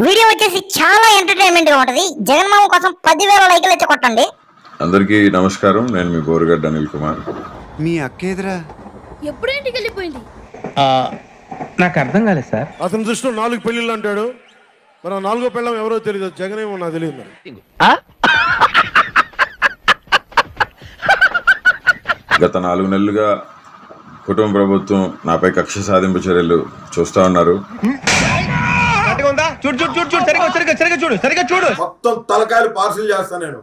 Video వచ్చేసి చాలా entertainment గా ఉంటది. జగన్మామ కోసం 10,000 లైకులు అయితే కొట్టండి. అందరికీ నమస్కారం. నేను మీ బోరుగడ్డ అనిల్ కుమార్. మీ అక్కేదిరా ఎప్పుడు ఇంటికి వెళ్ళిపోయింది? నాకు అర్థం కాలేదు సార్. అతని దృష్టిలో 4 పెళ్లిళ్ళు అంటాడు. మరి 4వ పెళ్ళం ఎవరో తెలియదు. జగన్ ఏమో నాకు తెలియదు. గత 4 నెలలుగా కుటుంబ ప్రభుత్వం నాపై కక్ష సాధింపు చర్యలు చూస్తా ఉన్నారు. మొత్తం తలకాయలు పార్సిల్ చేస్తా. నేను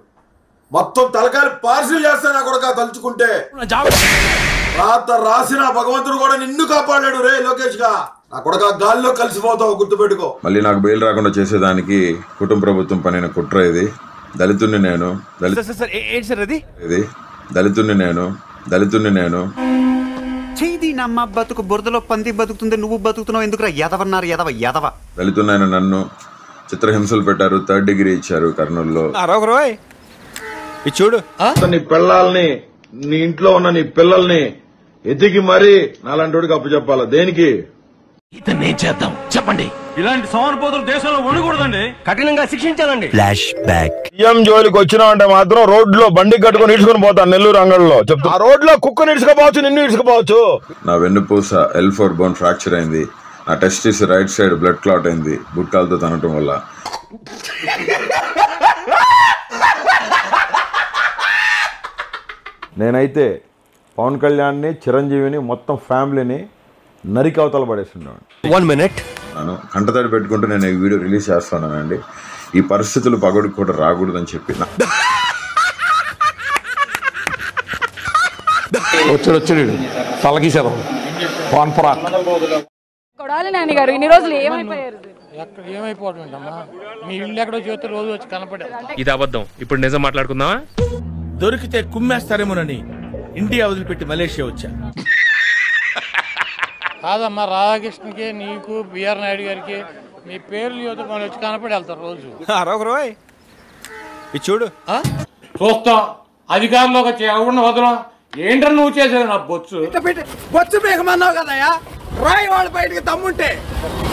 మొత్తం తలకాయలు పార్సిల్ చేస్తా. నా కొడుక తలుచుకుంటే రాత రాసిన భగవంతుడు కూడా నిన్ను కాపాడాడు రే లోకేష్ గా. నా కొడుక గాల్లో కలిసిపోతావు, గుర్తుపెట్టుకో. మళ్ళీ నాకు బెయిల్ రాకుండా చేసేదానికి కుటుంబ ప్రభుత్వం పనిన కుట్ర ఇది. దళితుణ్ణి నేను చేది నమ్మ బతుకు బురదలో పంది బతుకుతుంది, నువ్వు బతుకుతున్నావు ఎందుకురా? ఎదవన్నారు ఎదవ. దళితున్నైన నన్ను చిత్రహింసలు పెట్టారు. 3rd డిగ్రీ ఇచ్చారు కర్నూలులో. చూడు నీ పిల్లల్ని, నీ ఇంట్లో ఉన్న నీ పిల్లల్ని ఎతికి మరీ నాలాంటి అప్పు చెప్పాలా? దేనికి? ఇతన్నే చేద్దాం చెప్పండి. ఇలాంటి సోమరిపోతులు దేశంలో ఉండకూడదండి, కఠినంగా శిక్షించాలండి. Flash back. సీఎం జోలికి వచ్చినావంటే మాత్రం రోడ్లో బండి కట్టుకుని ఇడ్చుకుని పోతాను. నెల్లూరు అంగళ్ళలో చెప్తా. ఆ రోడ్లో కుక్కని ఇడ్చుకోపోవచ్చు, నిన్ను ఇడ్చుకోపోవచ్చు. నా వెన్నుపూస L4 బోన్ ఫ్రాక్చర్ అయింది. నా testis right side blood clot అయింది గుట్కాలతో తనటం వల్ల. నేనైతే పవన్ కళ్యాణ్ని, చిరంజీవిని, మొత్తం ఫ్యామిలీని నరికి అవతల పడేస్తున్నాను. 1 minute. నేను కంటతడి పెట్టుకుంటూ నేను ఈ వీడియో రిలీజ్ చేస్తున్నానండి. ఈ పరిస్థితులు పగడికి కూడా రాకూడదని చెప్పి వచ్చాడు తలగీసేదాం. కొడాలి నాని గారు ఇన్ని రోజులు ఏమైపోయారు? ఎక్కడ ఏమైపోతుందమ్మా, మీ ఇల్లు ఎక్కడో చేస్తే రోజు వచ్చి కనపడారు. ఇది అబద్ధం. ఇప్పుడు నిజం మాట్లాడుకుందామా? దొరికితే కుమ్మేస్తారేమోనని ఇండియా వదిలిపెట్టి మలేషియా వచ్చా. కాదమ్మా, రాధాకృష్ణకి, నీకు, బిఆర్ నాయుడు గారికి మీ పేర్లు యువత మనం వచ్చి కనపడి వెళ్తారు రోజు. చూడు చూస్తాం. అధికారంలోకి వచ్చి ఎవరిని వదలం. ఏంటని నువ్వు చేసేది నా బొచ్చు బొచ్చు బేగమన్నావు కదయా, రాయి వాళ్ళ బయటికి తమ్ముంటే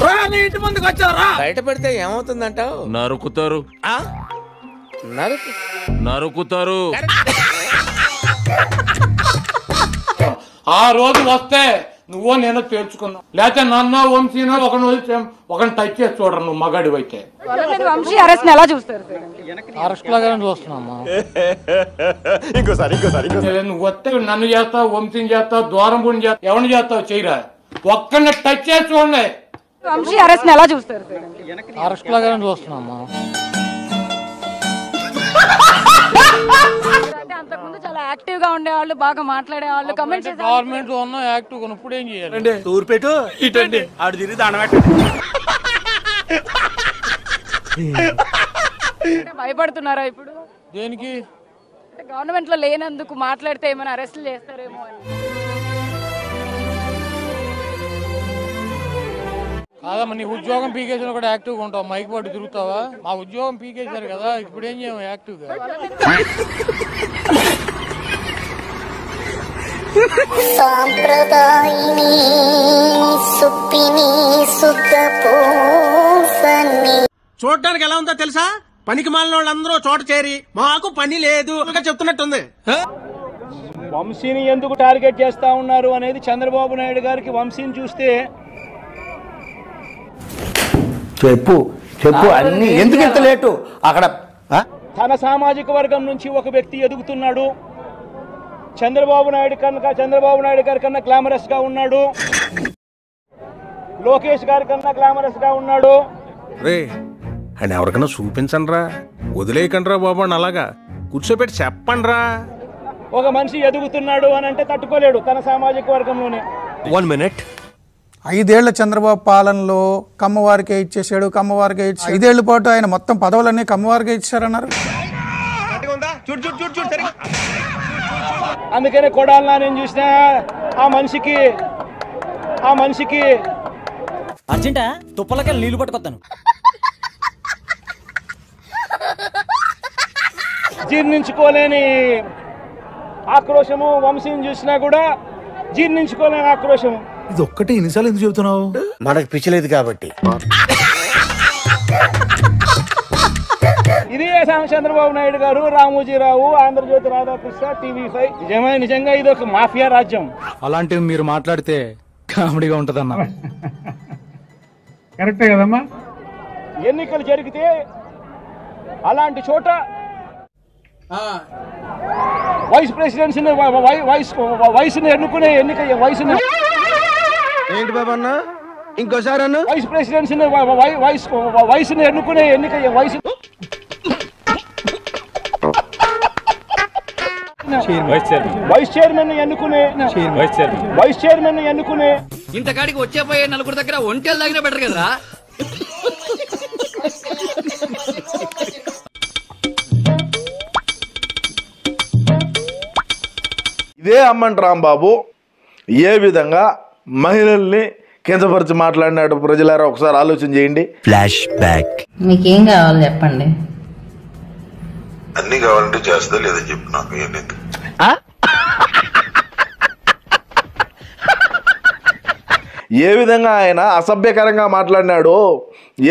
రా, నీ ఇంటి ముందుకు వచ్చారా? బయట పెడితే ఏమవుతుందంటావు? నరుకుతారు. నరుకుతారు. ఆ రోజు వస్తే నువ్వో నేను తేల్చుకున్నావు. లేకపోతే నన్ను వంశీనో ఒకరిని టచ్ చేసి చూడరు. నువ్వు మగాడి అయితే వంశీ అరెస్ట్ ఎలా చూస్తారు? అరెస్ట్ లాగానే చూస్తున్నామ్మా. నువ్వు వస్తే నన్ను చేస్తావు, వంశీని చేస్తావు, దూరం పుణ్యం చేస్తావు, ఎవరిని చేస్తావు చేయరా. ఒక్కరిని టచ్ చేసి చూడండి. వంశీ అరెస్ట్ ఎలా చూస్తారు? అరెస్ట్ లాగానే చూస్తున్నామ్మా. అంతకుముందు చాలా యాక్టివ్ గా ఉండేవాళ్ళు, బాగా మాట్లాడేవాళ్ళు, కమెంట్ గవర్నమెంట్ లో ఉన్న యాక్టివ్ ఇప్పుడు ఏం చేయాలి? తూర్పెట్టు ఇటండి, ఆడు తిరిగి దానబెట్టు. భయపడుతున్నారా ఇప్పుడు? దేనికి? గవర్నమెంట్ లో లేనందుకు మాట్లాడితే ఏమైనా అరెస్టులు చేస్తారేమో అని. కాదమ్మా, నీ ఉద్యోగం పీకేసిన కూడా యాక్టివ్గా ఉంటావు. మైక్ పట్టు తిరుగుతావా? మా ఉద్యోగం పీకేశారు కదా, ఇప్పుడు ఏం చేయము యాక్టివ్గా. చూడటానికి ఎలా ఉందో తెలుసా? పనికి మాలిన వాళ్ళందరూ చోట చేరి మాకు పని లేదు ఇంకా చెప్తున్నట్టుంది. వంశీని ఎందుకు టార్గెట్ చేస్తా ఉన్నారు అనేది చంద్రబాబు నాయుడు గారికి వంశీని చూస్తే చెప్పు అన్ని ఎందుకు ఇంత లేటు? అక్కడ తన సామాజిక వర్గం నుంచి ఒక వ్యక్తి ఎదుగుతున్నాడు. చంద్రబాబు నాయుడు గారి కన్నా గ్లామరస్ గా ఉన్నాడు. లోకేష్ గారి కన్నా గ్లామరస్ గా ఉన్నాడు. అని ఎవరికైనా చూపించండి రా, వదిలేయకండి రా బాబు అని అలాగా కూర్చోబెట్టి చెప్పండి రా. ఒక మనిషి ఎదుగుతున్నాడు అని అంటే తట్టుకోలేడు తన సామాజిక వర్గంలోనే. 1 minute. 5 ఏళ్ల చంద్రబాబు పాలనలో కమ్మవారికే ఇచ్చేసాడు. 5 ఏళ్ల పాటు ఆయన మొత్తం పదవులన్నీ కమ్మవారికే ఇచ్చారన్నారు. అందుకనే కొడాలన్నా నేను చూసిన ఆ మనిషికి అర్జెంటా తుప్పలకెళ్ళి నీళ్లు పట్టుకొస్తాను. జీర్ణించుకోలేని ఆక్రోశము. వంశీని చూసినా కూడా జీర్ణించుకోలేని ఆక్రోశము. ఇది ఒక్కటే ఎన్నిసార్లు ఎందుకు చెబుతున్నావు? మనకు పిచ్చలేదు కాబట్టి. ఇది చంద్రబాబు నాయుడు గారు, రామోజీరావు, ఆంధ్రజ్యోతి రాధాకృష్ణ, టీవీ5 నిజంగా ఇది ఒక మాఫియా రాజ్యం. అలాంటివి మీరు మాట్లాడితే కామెడీగా ఉంటదన్న. కరెక్టే కదమ్మా. ఎన్నికలు జరిగితే అలాంటి చోట వైస్ ప్రెసిడెన్సీని వయసుని ఎన్నుకునే వయసుని ఏంటి బాబా అన్న ఇంకోసారి అన్న వైస్ ప్రెసిడెన్సీని వయసుని ఎన్నుకునే వయసు వైస్ చైర్మన్ ఎన్నుకునే ఇంతకాడికి వచ్చే పోయే నలుగురు దగ్గర ఒంటెలు తగిన బెటర్ కదరా. ఇదే అమ్మంటి రాంబాబు ఏ విధంగా మహిళల్ని కించపరిచి మాట్లాడినాడు ప్రజలారా ఒకసారి ఆలోచన చేయండి. Flash back. మీకేం కావాలి చెప్పండి. అన్ని కావాలంటే చేస్తా లేదని చెప్పు నాకు. ఏ విధంగా ఆయన అసభ్యకరంగా మాట్లాడినాడు,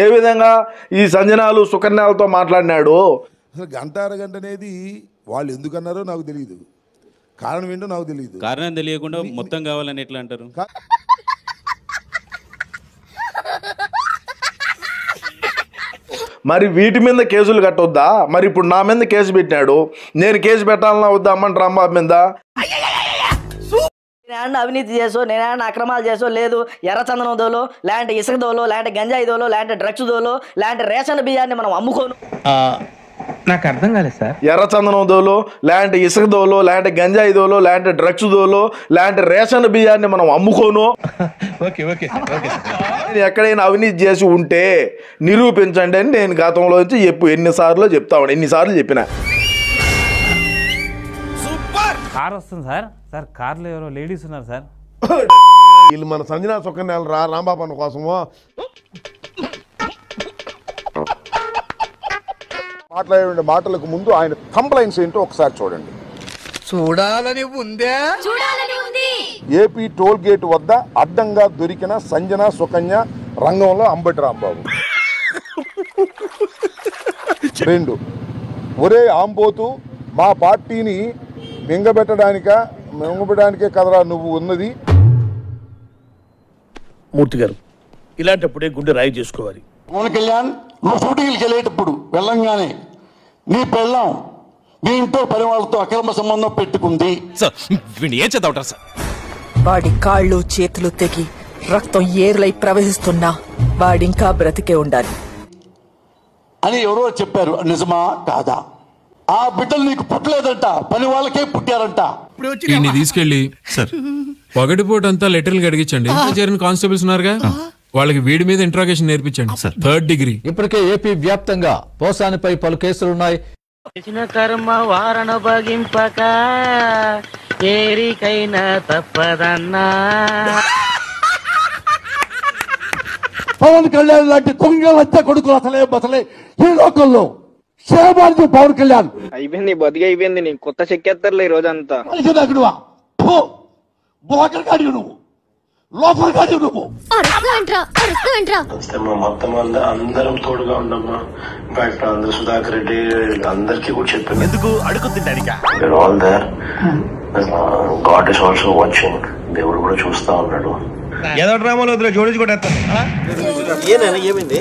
ఏ విధంగా ఈ సంజనాలు సుకన్యాలతో మాట్లాడినాడు. అసలు గంట అరగంట అనేది వాళ్ళు ఎందుకన్నారో నాకు తెలియదు, కారణం ఏంటో నాకు తెలియదు. కారణం తెలియకుండా మొత్తం కావాలని ఎట్లా అంటారు? మరి వీటి మీద కేసులు కట్టొద్దా? మరి ఇప్పుడు నా మీద కేసు పెట్టినాడు, నేను కేసు పెట్టాలన్నా వద్దా అమ్మంటి రాంబాబు మీద? నేనేమన్నా అవినీతి చేసో, నేనేమన్నా అక్రమాలు చేసో లేదు. ఎర్రచందనం దోలో, లేదంటే ఇసుక దోలో, లేదంటే గంజాయి దోలో, లేదంటే డ్రగ్స్ దోలో, లేదంటే రేషన్ బియ్యాన్ని మనం అమ్ముకోను. నాకు అర్థం కాలేదు సార్. ఎర్రచందనం దోలో, లేదంటే ఇసుక దోలో, లేదంటే గంజాయి దోలో, లేదంటే డ్రగ్స్ దోలో, లేదంటే రేషన్ బియ్యాన్ని మనం అమ్ముకోను. ఎక్కడైనా అవినీతి చేసి ఉంటే నిరూపించండి అని నేను గతంలో నుంచి ఎన్నిసార్లు చెప్పిన. కార్ వస్తుంది సార్. సార్ కార్లో ఎవరో లేడీస్ ఉన్నారు సార్. వీళ్ళు మన సంజనా సుకన్యాలు రాంబాబు అన్న కోసమో మాట్లాడే మాటలకు ముందు ఆయన కంప్లైంట్స్ ఏంటో ఒకసారి చూడండి. చూడాలని ఉందే. ఏపీ టోల్ గేట్ వద్ద అడ్డంగా దొరికిన సంజన సుకన్య రంగంలో అంబటి రాంబాబు. 2, ఒరే ఆంబోతు, మా పార్టీని మింగబెట్టడానికే కదరా నువ్వు ఉన్నది. మూర్తి గారు, ఇలాంటప్పుడే గుండె రాయి చేసుకోవాలి. పవన్ కళ్యాణ్, నువ్వు షూటింగ్కి వెళ్ళేటప్పుడు వెళ్ళంగానే నీ పెళ్ళాం మీ ఇంట్లో పని వాళ్ళతో అక్రమ సంబంధం పెట్టుకుంది. ఏం చదవటం సార్? వాడి కాళ్ళు చేతులు తెగి రక్తం ఏర్లై ప్రవహిస్తున్నా వాడింకా బ్రతికే ఉండాలి అని ఎవరో చెప్పారు. నిజమా కాదా? ఆ బిడ్డలు నీకు పుట్టలేదంట, పని వాళ్ళకే పుట్టారంట. వీడిని తీసుకెళ్లి పగటిపూటంతా లెటర్లు అడిగించండి. చేరిన కానిస్టేబుల్స్ ఉన్నారుగా, వాళ్ళకి వీడి మీద ఇంట్రాగేషన్ నేర్పించండి. 3rd degree. ఇప్పటికే ఏపీ వ్యాప్తంగా పోసానిపై పలు కేసులున్నాయి. కర్మ వారణ భగింపక ఏరికైనా తప్పదన్నా. పవన్ కళ్యాణ్ లాంటి దొంగ లచ్చ కొడుకులు అసలే ఈ లోకంలో సేవాడు పవన్ కళ్యాణ్. అయిపోయింది, బతికి అయిపోయింది. నీకు కొత్త చెక్కేస్తారులే ఈ రోజంతా. మొత్తం అందరం తోడుగా ఉండమ్మా. ఇన్ఫాక్ట్ అందరు సుధాకర్ రెడ్డి అందరికీ కూడా చెప్పాను. ఎందుకు అడుగుతుంటానిక? All there. God is also watching. దేవుడు కూడా చూస్తా ఉన్నాడు. ఏదో డ్రామాలో వద్దులే, జోడించి కూడా ఏమైంది?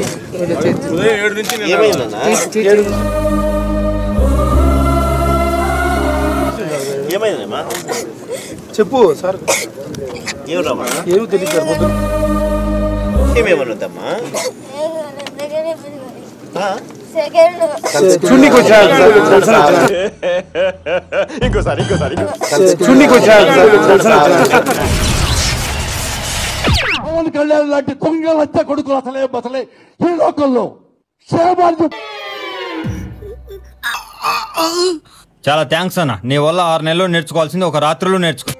ఏమైందమ్మా చెప్పు సార్. ఏమో తెలియదు. ఏమేమన్నదమ్మా? ఇంకోసారి పవన్ కళ్యాణ్ లాంటి దొంగ లచ్చ కొడుకులు అసలే ఈ లోకంలో సేవాడు. చాలా థ్యాంక్స్ అన్న. నీ వల్ల 6 నెలలు నేర్చుకోవాల్సింది ఒక రాత్రిలో నేర్చుకో.